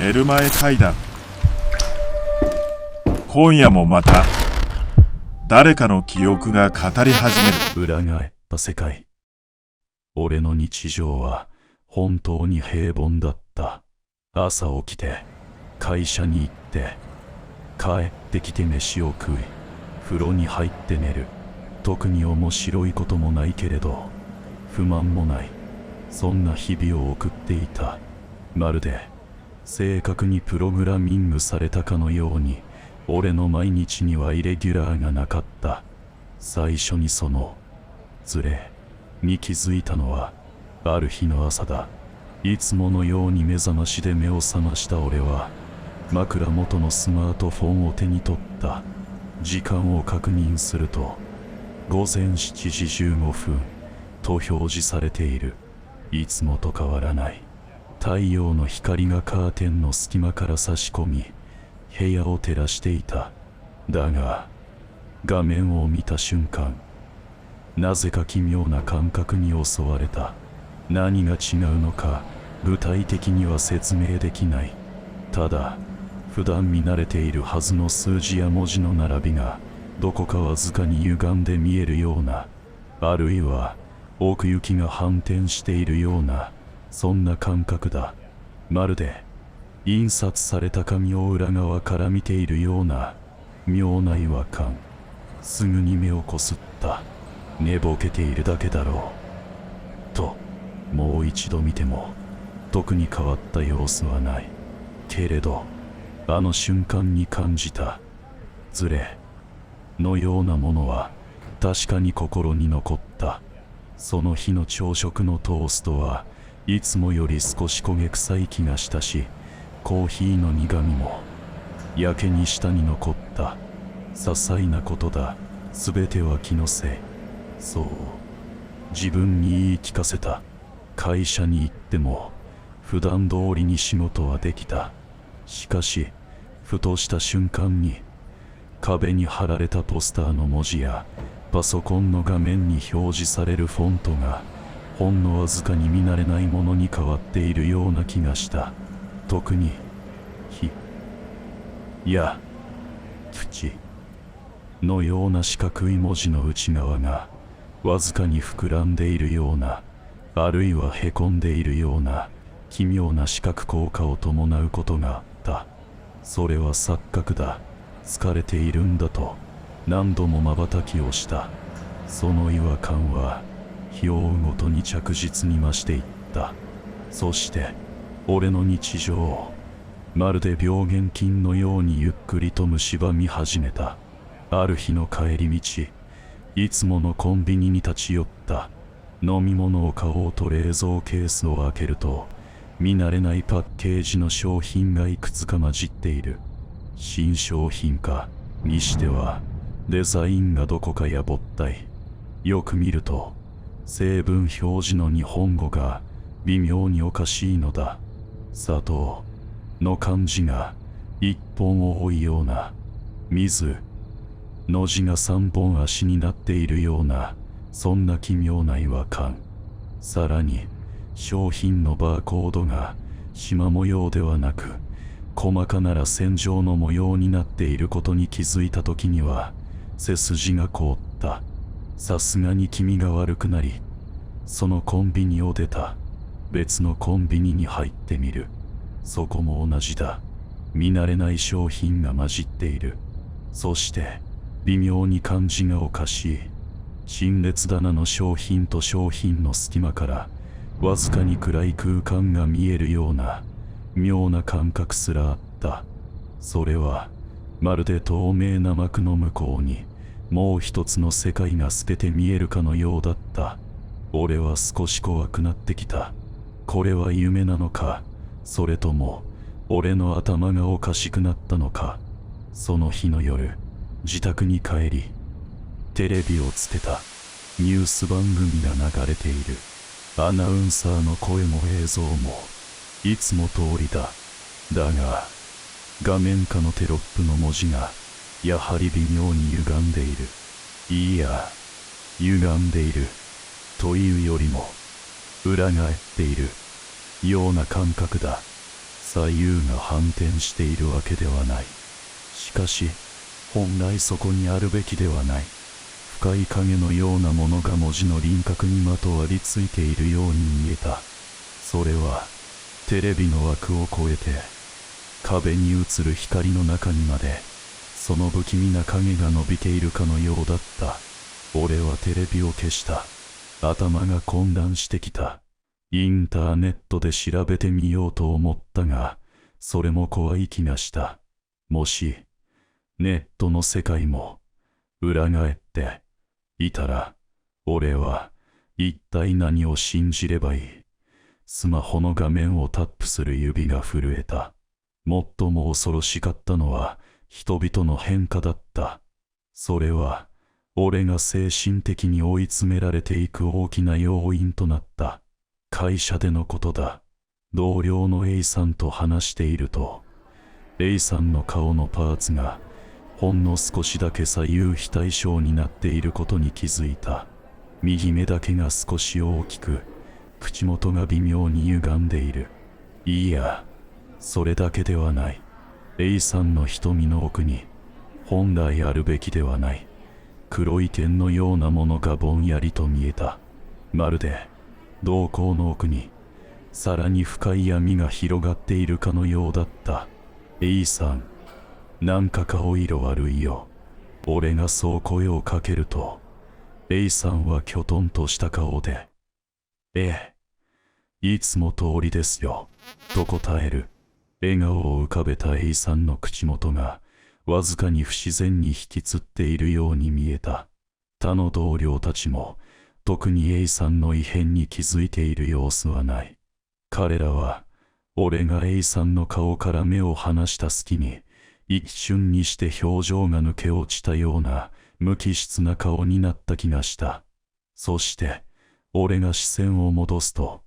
寝る前怪談。今夜もまた誰かの記憶が語り始める。裏返った世界。俺の日常は本当に平凡だった。朝起きて会社に行って帰ってきて飯を食い風呂に入って寝る。特に面白いこともないけれど不満もない、そんな日々を送っていた。まるで正確にプログラミングされたかのように俺の毎日にはイレギュラーがなかった。最初にそのズレに気づいたのはある日の朝だ。いつものように目覚ましで目を覚ました俺は枕元のスマートフォンを手に取った。時間を確認すると午前7時15分と表示されている。いつもと変わらない太陽の光がカーテンの隙間から差し込み部屋を照らしていた。だが画面を見た瞬間、なぜか奇妙な感覚に襲われた。何が違うのか具体的には説明できない。ただ普段見慣れているはずの数字や文字の並びがどこかわずかに歪んで見えるような、あるいは奥行きが反転しているような、そんな感覚だ。まるで印刷された紙を裏側から見ているような妙な違和感。すぐに目をこすった。寝ぼけているだけだろうともう一度見ても特に変わった様子はないけれど、あの瞬間に感じたズレのようなものは確かに心に残った。その日の朝食のトーストはいつもより少し焦げ臭い気がしたし、コーヒーの苦みもやけに舌に残った。些細なことだ。全ては気のせい。そう自分に言い聞かせた。会社に行っても普段通りに仕事はできた。しかしふとした瞬間に壁に貼られたポスターの文字やパソコンの画面に表示されるフォントがほんのわずかに見慣れないものに変わっているような気がした。特にいや口のような四角い文字の内側がわずかに膨らんでいるような、あるいはへこんでいるような奇妙な視覚効果を伴うことがあった。それは錯覚だ、疲れているんだと何度も瞬きをした。その違和感は日を追うごとに着実に増していった。そして俺の日常をまるで病原菌のようにゆっくりと蝕み始めた。ある日の帰り道、いつものコンビニに立ち寄った。飲み物を買おうと冷蔵ケースを開けると、見慣れないパッケージの商品がいくつか混じっている。新商品かにしてはデザインがどこかやぼったい。よく見ると成分表示の日本語が微妙におかしいのだ。砂糖の漢字が一本多いような、水の字が三本足になっているような、そんな奇妙な違和感。さらに商品のバーコードが縞模様ではなく細かなら線状の模様になっていることに気づいた時には背筋が凍った。さすがに気味が悪くなり、そのコンビニを出た。別のコンビニに入ってみる。そこも同じだ。見慣れない商品が混じっている。そして微妙に感じがおかしい。陳列棚の商品と商品の隙間からわずかに暗い空間が見えるような妙な感覚すらあった。それはまるで透明な幕の向こうにもう一つの世界が透けて見えるかのようだった。俺は少し怖くなってきた。これは夢なのか、それとも俺の頭がおかしくなったのか。その日の夜、自宅に帰りテレビをつけた。ニュース番組が流れている。アナウンサーの声も映像もいつも通りだ。だが画面下のテロップの文字がやはり微妙に歪んでいる。いいや、歪んでいるというよりも裏返っているような感覚だ。左右が反転しているわけではない。しかし、本来そこにあるべきではない。深い影のようなものが文字の輪郭にまとわりついているように見えた。それは、テレビの枠を越えて、壁に映る光の中にまで、その不気味な影が伸びているかのようだった。俺はテレビを消した。頭が混乱してきた。インターネットで調べてみようと思ったが、それも怖い気がした。もし、ネットの世界も、裏返って、いたら、俺は、一体何を信じればいい。スマホの画面をタップする指が震えた。最も恐ろしかったのは、人々の変化だった。それは、俺が精神的に追い詰められていく大きな要因となった。会社でのことだ。同僚の A さんと話していると、A さんの顔のパーツが、ほんの少しだけ左右非対称になっていることに気づいた。右目だけが少し大きく、口元が微妙に歪んでいる。いや、それだけではない。A さんの瞳の奥に、本来あるべきではない、黒い点のようなものがぼんやりと見えた。まるで、瞳孔の奥に、さらに深い闇が広がっているかのようだった。A さん、なんか顔色悪いよ。俺がそう声をかけると、A さんはきょとんとした顔で、ええ、いつも通りですよ、と答える。笑顔を浮かべた A さんの口元が、わずかに不自然に引きつっているように見えた。他の同僚たちも、特に A さんの異変に気づいている様子はない。彼らは、俺が A さんの顔から目を離した隙に、一瞬にして表情が抜け落ちたような無機質な顔になった気がした。そして、俺が視線を戻すと、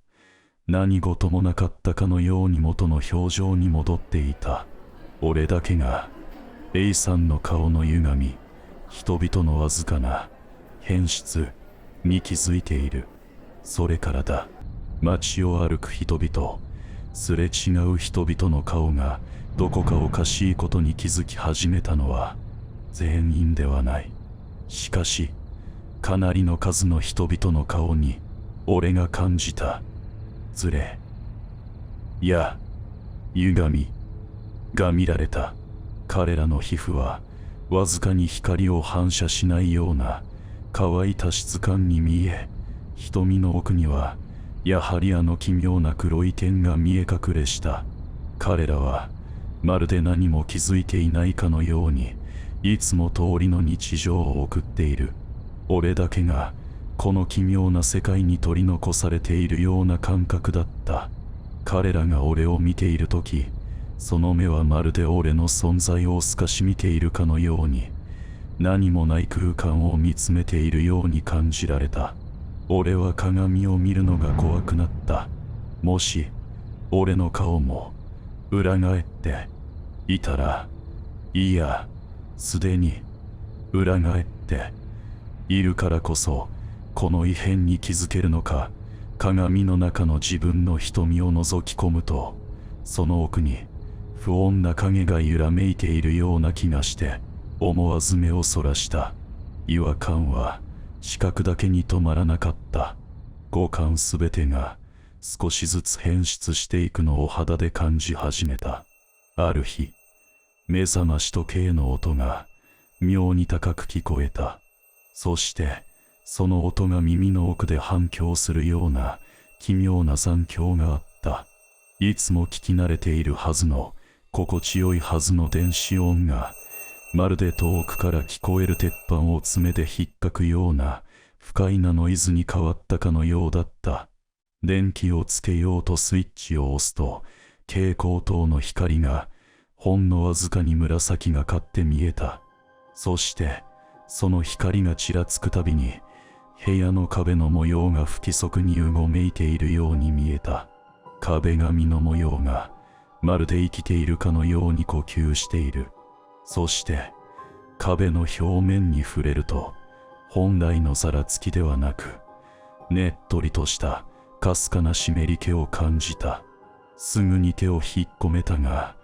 何事もなかったかのように元の表情に戻っていた。俺だけが、A さんの顔の歪み、人々のわずかな変質に気づいている。それからだ。街を歩く人々、すれ違う人々の顔がどこかおかしいことに気づき始めたのは全員ではない。しかし、かなりの数の人々の顔に俺が感じたズレ、いや、歪みが見られた。彼らの皮膚はわずかに光を反射しないような乾いた質感に見え、瞳の奥にはやはりあの奇妙な黒い点が見え隠れした。彼らはまるで何も気づいていないかのようにいつも通りの日常を送っている。俺だけがこの奇妙な世界に取り残されているような感覚だった。彼らが俺を見ているとき、その目はまるで俺の存在を透かし見ているかのように、何もない空間を見つめているように感じられた。俺は鏡を見るのが怖くなった。もし、俺の顔も裏返っていたら、いや、すでに裏返っているからこそ、この異変に気づけるのか。鏡の中の自分の瞳を覗き込むと、その奥に不穏な影が揺らめいているような気がして、思わず目をそらした。違和感は視覚だけに止まらなかった。五感すべてが少しずつ変質していくのを肌で感じ始めた。ある日、目覚まし時計の音が妙に高く聞こえた。そして、その音が耳の奥で反響するような奇妙な残響があった。いつも聞き慣れているはずの心地よいはずの電子音が、まるで遠くから聞こえる鉄板を爪でひっかくような不快なノイズに変わったかのようだった。電気をつけようとスイッチを押すと、蛍光灯の光がほんのわずかに紫がかって見えた。そして、その光がちらつくたびに、部屋の壁の模様が不規則にうごめいているように見えた。壁紙の模様がまるで生きているかのように呼吸している。そして壁の表面に触れると、本来のざらつきではなく、ねっとりとしたかすかな湿り気を感じた。すぐに手を引っ込めたが、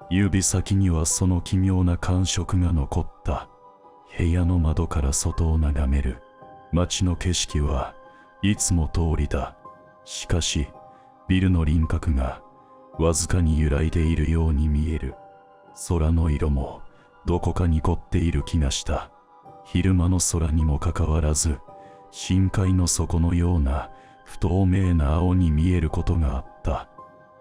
指先にはその奇妙な感触が残った。部屋の窓から外を眺める街の景色はいつも通りだ。しかし、ビルの輪郭がわずかに揺らいでいるように見える。空の色もどこか濁っている気がした。昼間の空にもかかわらず、深海の底のような不透明な青に見えることがあった。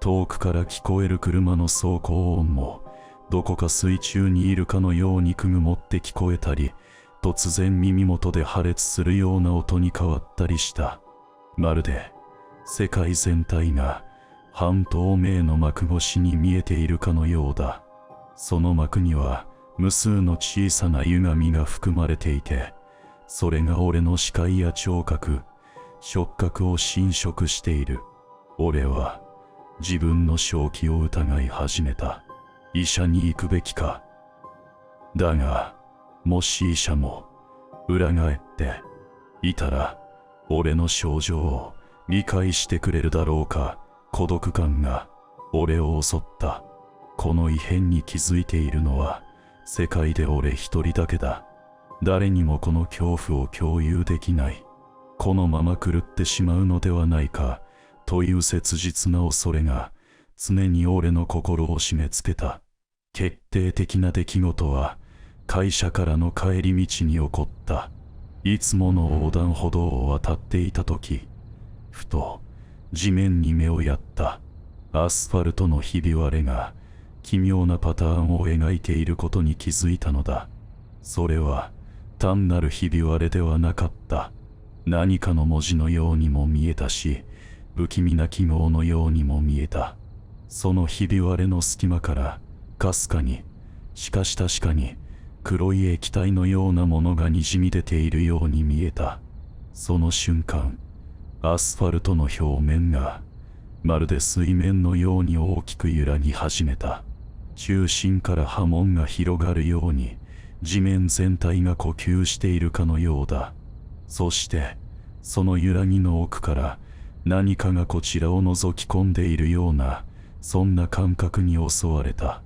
遠くから聞こえる車の走行音も、どこか水中にいるかのようにくぐもって聞こえたり、突然耳元で破裂するような音に変わったりした。まるで世界全体が半透明の幕越しに見えているかのようだ。その幕には無数の小さな歪みが含まれていて、それが俺の視界や聴覚、触覚を侵食している。俺は自分の正気を疑い始めた。医者に行くべきか。だが、もし医者も裏返っていたら、俺の症状を理解してくれるだろうか。孤独感が俺を襲った。この異変に気づいているのは世界で俺一人だけだ。誰にもこの恐怖を共有できない。このまま狂ってしまうのではないかという切実な恐れが常に俺の心を締め付けた。決定的な出来事は会社からの帰り道に起こった。いつもの横断歩道を渡っていた時、ふと地面に目をやった。アスファルトのひび割れが奇妙なパターンを描いていることに気づいたのだ。それは単なるひび割れではなかった。何かの文字のようにも見えたし、不気味な記号のようにも見えた。そのひび割れの隙間からかすかに、しかし確かに黒い液体のようなものがにじみ出ているように見えた。その瞬間、アスファルトの表面がまるで水面のように大きく揺らぎ始めた。中心から波紋が広がるように地面全体が呼吸しているかのようだ。そしてその揺らぎの奥から何かがこちらを覗き込んでいるような、そんな感覚に襲われた。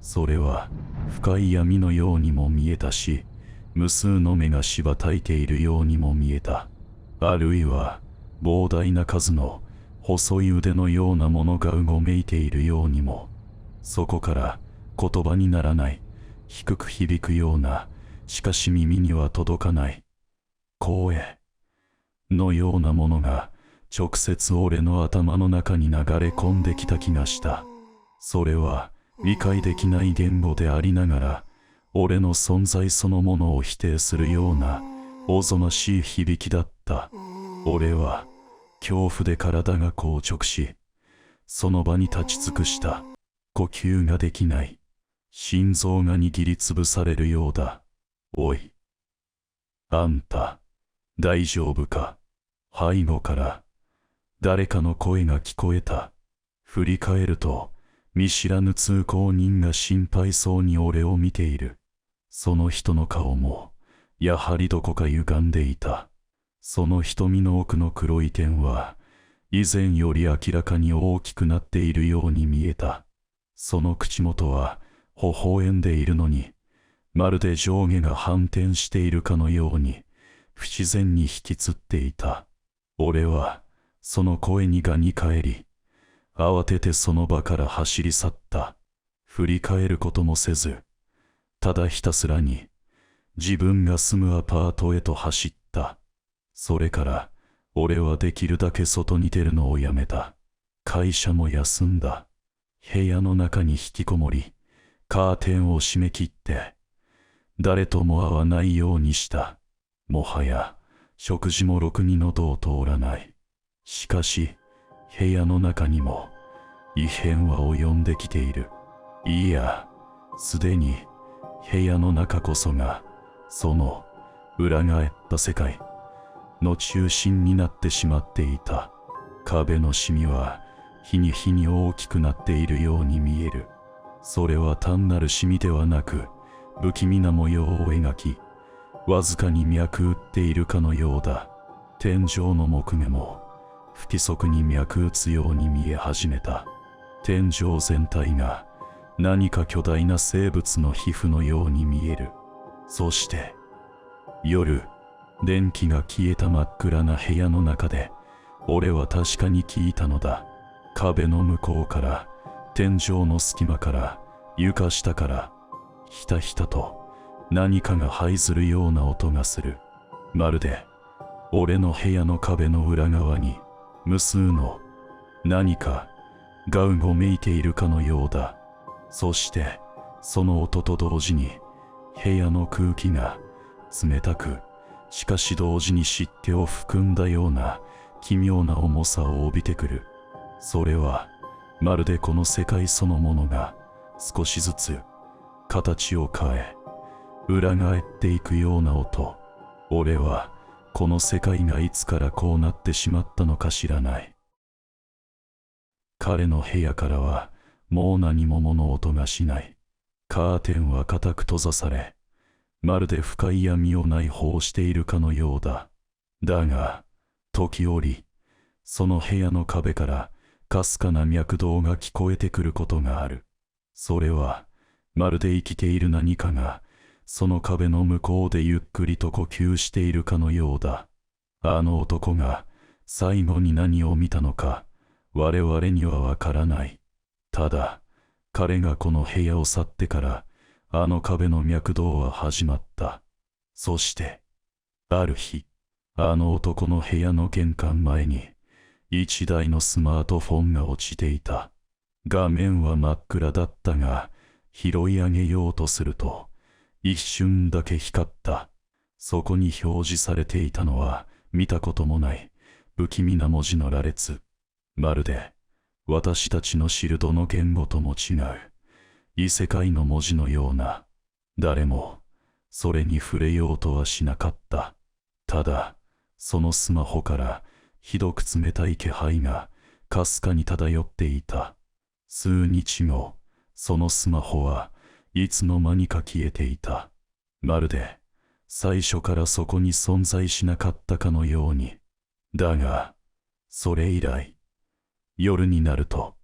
それは深い闇のようにも見えたし、無数の目が羽ばたいているようにも見えた。あるいは膨大な数の細い腕のようなものがうごめいているようにも、そこから言葉にならない、低く響くような、しかし耳には届かない声のようなものが直接俺の頭の中に流れ込んできた気がした。それは理解できない言語でありながら、俺の存在そのものを否定するようなおぞましい響きだった。俺は恐怖で体が硬直し、その場に立ち尽くした。呼吸ができない。心臓が握りつぶされるようだ。おい、あんた、大丈夫か。背後から誰かの声が聞こえた。振り返ると、見知らぬ通行人が心配そうに俺を見ている。その人の顔も、やはりどこか歪んでいた。その瞳の奥の黒い点は、以前より明らかに大きくなっているように見えた。その口元は、微笑んでいるのに、まるで上下が反転しているかのように、不自然に引きつっていた。俺は、その声にがに返り、慌ててその場から走り去った。振り返ることもせず、ただひたすらに、自分が住むアパートへと走った。それから、俺はできるだけ外に出るのをやめた。会社も休んだ。部屋の中に引きこもり、カーテンを閉め切って、誰とも会わないようにした。もはや、食事もろくに喉を通らない。しかし、部屋の中にも、異変は及んできている。いや、すでに、部屋の中こそが、その、裏返った世界の中心になってしまっていた。壁のシミは、日に日に大きくなっているように見える。それは単なるシミではなく、不気味な模様を描き、わずかに脈打っているかのようだ。天井の木目も、不規則に脈打つように見え始めた。天井全体が何か巨大な生物の皮膚のように見える。そして夜、電気が消えた真っ暗な部屋の中で俺は確かに聞いたのだ。壁の向こうから、天井の隙間から、床下から、ひたひたと何かが這いずるような音がする。まるで俺の部屋の壁の裏側に無数の何かがうごめいているかのようだ。そしてその音と同時に部屋の空気が冷たく、しかし同時に湿気を含んだような奇妙な重さを帯びてくる。それはまるでこの世界そのものが少しずつ形を変え裏返っていくような音。俺はこの世界がいつからこうなってしまったのか知らない。彼の部屋からはもう何も物音がしない。カーテンは固く閉ざされ、まるで深い闇を内包しているかのようだ。だが時折その部屋の壁からかすかな脈動が聞こえてくることがある。それはまるで生きている何かがその壁の向こうでゆっくりと呼吸しているかのようだ。あの男が最後に何を見たのか我々にはわからない。ただ彼がこの部屋を去ってからあの壁の脈動は始まった。そしてある日、あの男の部屋の玄関前に一台のスマートフォンが落ちていた。画面は真っ暗だったが、拾い上げようとすると一瞬だけ光った。そこに表示されていたのは見たこともない不気味な文字の羅列。まるで私たちの知るどの言語とも違う異世界の文字のような。誰もそれに触れようとはしなかった。ただそのスマホからひどく冷たい気配がかすかに漂っていた。数日後、そのスマホはいつの間にか消えていた。まるで最初からそこに存在しなかったかのように。だがそれ以来、夜になると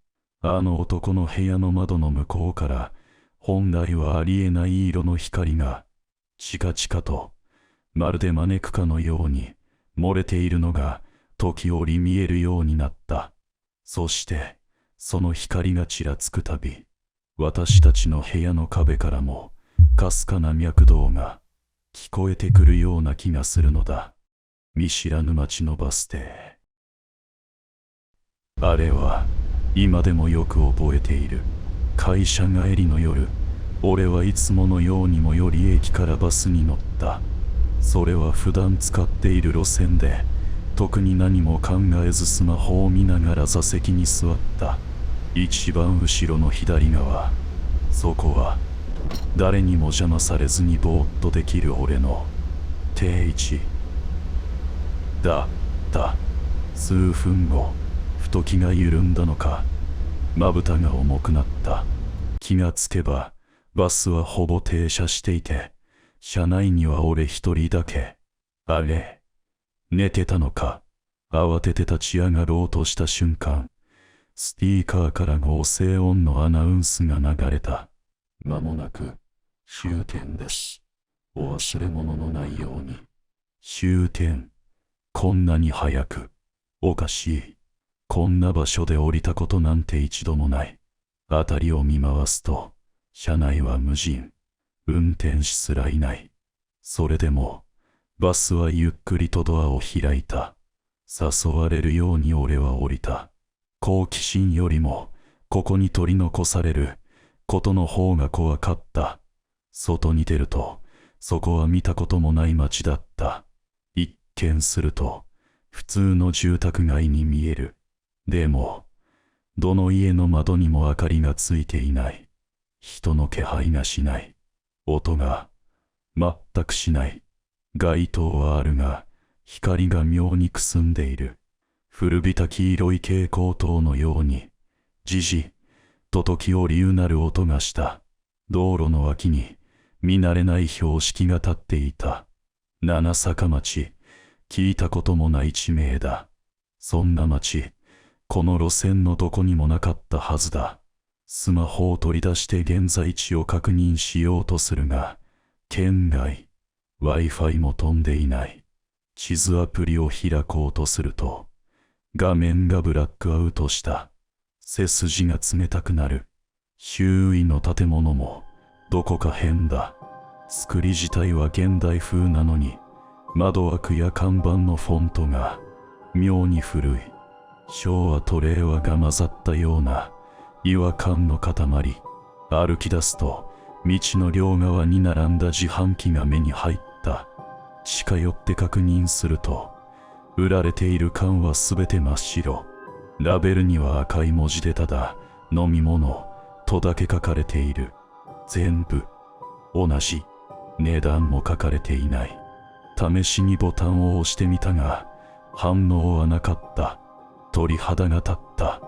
あの男の部屋の窓の向こうから本来はありえない色の光がチカチカとまるで招くかのように漏れているのが時折見えるようになった。そしてその光がちらつくたび、私たちの部屋の壁からもかすかな脈動が聞こえてくるような気がするのだ。見知らぬ町のバス停。あれは今でもよく覚えている。会社帰りの夜、俺はいつものように最寄り駅からバスに乗った。それは普段使っている路線で、特に何も考えずスマホを見ながら座席に座った。一番後ろの左側、そこは誰にも邪魔されずにぼーっとできる俺の定位置だった。数分後、ふと気が緩んだのか、まぶたが重くなった。気がつけばバスはほぼ停車していて、車内には俺一人だけ。あれ、寝てたのか。慌てて立ち上がろうとした瞬間、スピーカーから合成音のアナウンスが流れた。まもなく終点です。お忘れ物のないように。終点。こんなに早く。おかしい。こんな場所で降りたことなんて一度もない。辺りを見回すと、車内は無人。運転手すらいない。それでも、バスはゆっくりとドアを開いた。誘われるように俺は降りた。好奇心よりも、ここに取り残されることの方が怖かった。外に出ると、そこは見たこともない街だった。一見すると、普通の住宅街に見える。でも、どの家の窓にも明かりがついていない。人の気配がしない。音が全くしない。街灯はあるが、光が妙にくすんでいる。古びた黄色い蛍光灯のように、じじと時折うなる音がした。道路の脇に見慣れない標識が立っていた。七坂町、聞いたこともない地名だ。そんな町、この路線のどこにもなかったはずだ。スマホを取り出して現在地を確認しようとするが、圏外。Wi-Fi も飛んでいない。地図アプリを開こうとすると、画面がブラックアウトした。背筋が冷たくなる。周囲の建物もどこか変だ。作り自体は現代風なのに、窓枠や看板のフォントが妙に古い。昭和と令和が混ざったような違和感の塊。歩き出すと道の両側に並んだ自販機が目に入った。近寄って確認すると、売られている缶はすべて真っ白。ラベルには赤い文字でただ飲み物とだけ書かれている。全部同じ。値段も書かれていない。試しにボタンを押してみたが反応はなかった。鳥肌が立った。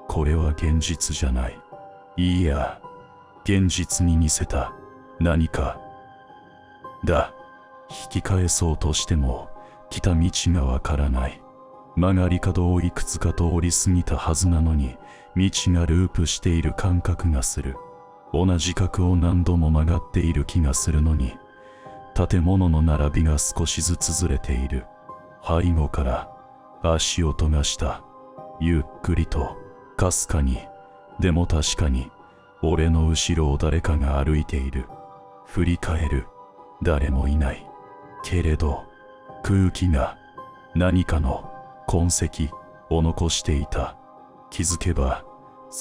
これは現実じゃない。いいや、現実に似せた何かだ。引き返そうとしても来た道がわからない。曲がり角をいくつか通り過ぎたはずなのに、道がループしている感覚がする。同じ角を何度も曲がっている気がするのに、建物の並びが少しずつずれている。背後から足音がした。ゆっくりと、かすかに。でも確かに、俺の後ろを誰かが歩いている。振り返る。誰もいない。けれど、空気が何かの痕跡を残していた。気づけば、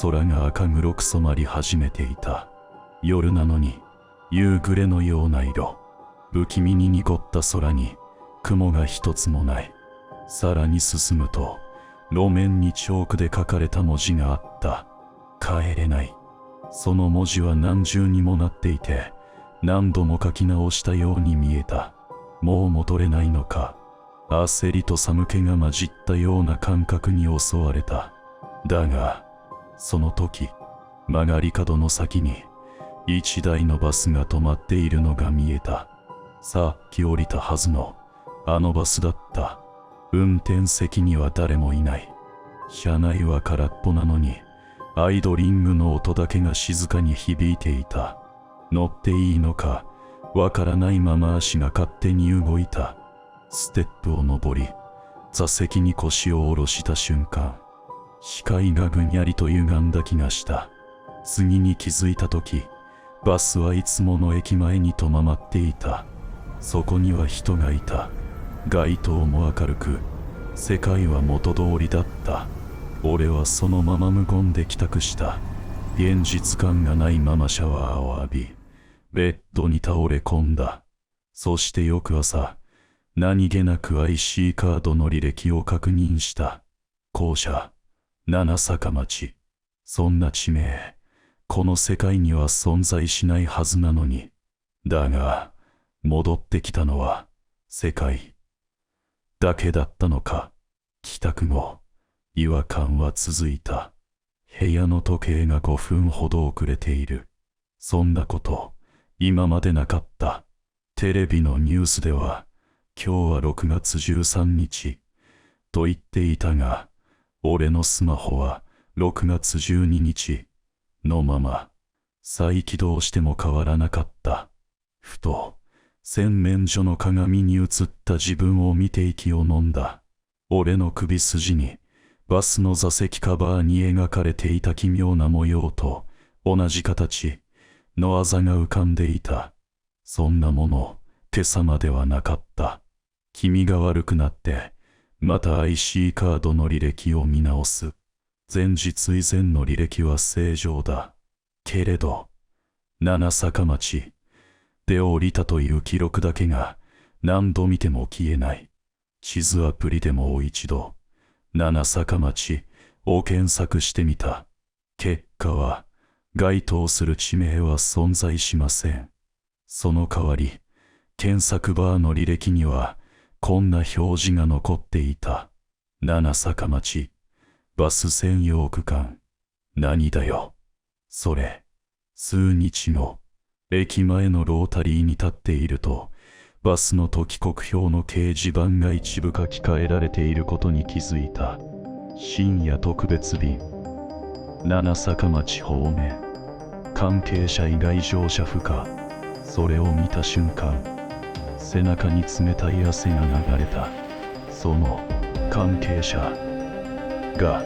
空が赤黒く染まり始めていた。夜なのに、夕暮れのような色。不気味に濁った空に、雲が一つもない。さらに進むと、路面にチョークで書かれた文字があった。帰れない。その文字は何重にもなっていて、何度も書き直したように見えた。もう戻れないのか。焦りと寒気が混じったような感覚に襲われた。だが、その時、曲がり角の先に、一台のバスが止まっているのが見えた。さっき降りたはずの、あのバスだった。運転席には誰もいない。車内は空っぽなのに、アイドリングの音だけが静かに響いていた。乗っていいのか、わからないまま足が勝手に動いた。ステップを登り、座席に腰を下ろした瞬間、視界がぐにゃりと歪んだ気がした。次に気づいた時、バスはいつもの駅前に止まっていた。そこには人がいた。街灯も明るく、世界は元通りだった。俺はそのまま無言で帰宅した。現実感がないままシャワーを浴び、ベッドに倒れ込んだ。そして翌朝、何気なく IC カードの履歴を確認した。校舎、七坂町。そんな地名、この世界には存在しないはずなのに。だが、戻ってきたのは、世界だけだったのか。帰宅後、違和感は続いた。部屋の時計が5分ほど遅れている。そんなこと、今までなかった。テレビのニュースでは、今日は6月13日、と言っていたが、俺のスマホは6月12日のまま、再起動しても変わらなかった。ふと、洗面所の鏡に映った自分を見て息を飲んだ。俺の首筋に、バスの座席カバーに描かれていた奇妙な模様と同じ形のあざが浮かんでいた。そんなもの、今朝まではなかった。気味が悪くなって、また IC カードの履歴を見直す。前日以前の履歴は正常だ。けれど、七坂町で降りたという記録だけが何度見ても消えない。地図アプリでもう一度、七坂町を検索してみた。結果は、該当する地名は存在しません。その代わり、検索バーの履歴には、こんな表示が残っていた。七坂町、バス専用区間。何だよ。それ。数日後、駅前のロータリーに立っていると、バスの時刻表の掲示板が一部書き換えられていることに気づいた。深夜特別便七坂町方面。関係者以外乗車不可。それを見た瞬間、背中に冷たい汗が流れた。その関係者が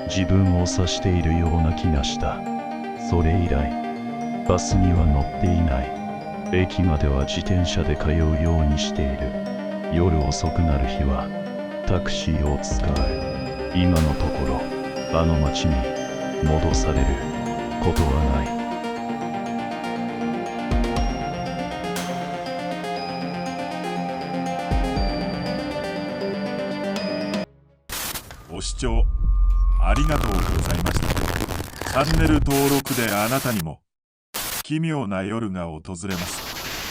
自分を指しているような気がした。それ以来バスには乗っていない。駅までは自転車で通うようにしている。夜遅くなる日はタクシーを使う。今のところあの町に戻されることはない。ご視聴ありがとうございました。チャンネル登録であなたにも奇妙な夜が訪れます。